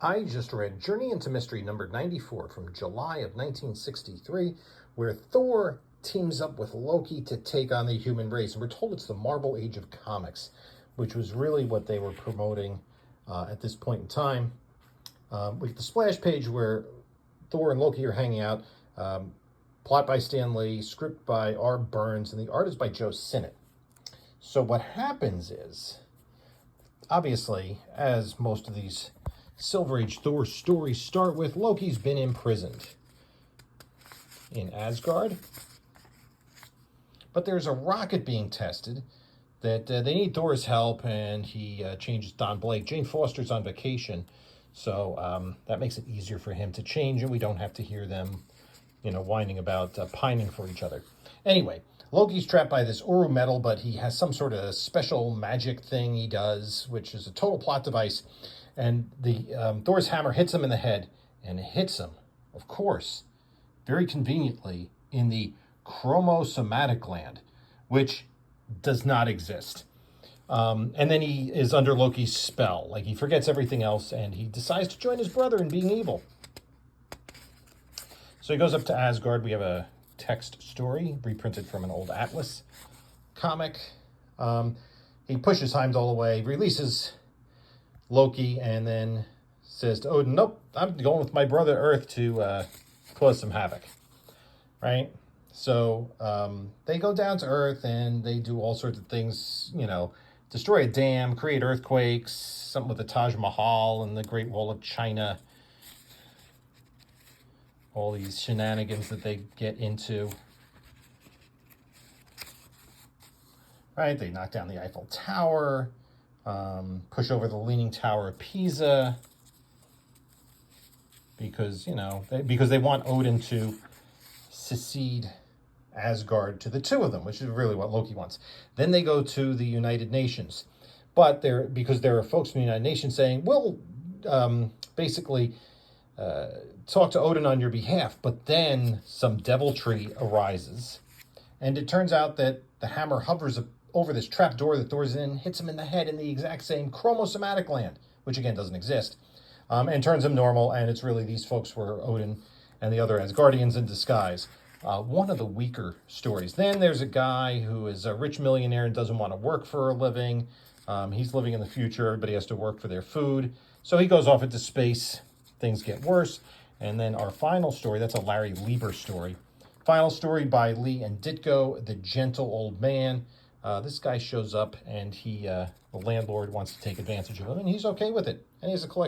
I just read Journey into Mystery number 94 from July of 1963, where Thor teams up with Loki to take on the human race. And we're told it's the Marvel Age of Comics, which was really what they were promoting at this point in time. We get the splash page where Thor and Loki are hanging out. Plot by Stan Lee, script by R. Burns, and the art is by Joe Sinnott. So what happens is, obviously, as most of these Silver Age Thor stories start with, Loki's been imprisoned in Asgard. But there's a rocket being tested that they need Thor's help, and he changes Don Blake. Jane Foster's on vacation, so that makes it easier for him to change, and we don't have to hear them, whining about pining for each other. Anyway, Loki's trapped by this Uru metal, but he has some sort of special magic thing he does, which is a total plot device. And the Thor's hammer hits him in the head, and it hits him, of course, very conveniently, in the chromosomatic gland, which does not exist. And then he is under Loki's spell. Like, he forgets everything else, and he decides to join his brother in being evil. So he goes up to Asgard. We have a text story reprinted from an old Atlas comic. He pushes Heimdall away, releases Loki, and then says to Odin, nope, I'm going with my brother Earth to cause some havoc, right? So they go down to Earth, and they do all sorts of things, destroy a dam, create earthquakes, something with the Taj Mahal and the Great Wall of China, all these shenanigans that they get into. Right, they knock down the Eiffel Tower, push over the Leaning Tower of Pisa, because they want Odin to secede Asgard to the two of them, which is really what Loki wants. Then they go to the United Nations, but because there are folks from the United Nations saying, we'll basically talk to Odin on your behalf. But then some deviltry arises, and it turns out that the hammer hovers over this trap door that Thor's in, hits him in the head in the exact same chromosomatic gland, which again doesn't exist, and turns him normal. And it's really these folks were Odin and the other Asgardians in disguise. One of the weaker stories. Then there's a guy who is a rich millionaire and doesn't want to work for a living. He's living in the future. Everybody has to work for their food. So he goes off into space. Things get worse. And then our final story, that's a Larry Lieber story. Final story by Lee and Ditko, The Gentle Old Man. This guy shows up, and the landlord wants to take advantage of him, and he's okay with it. And he has a collection.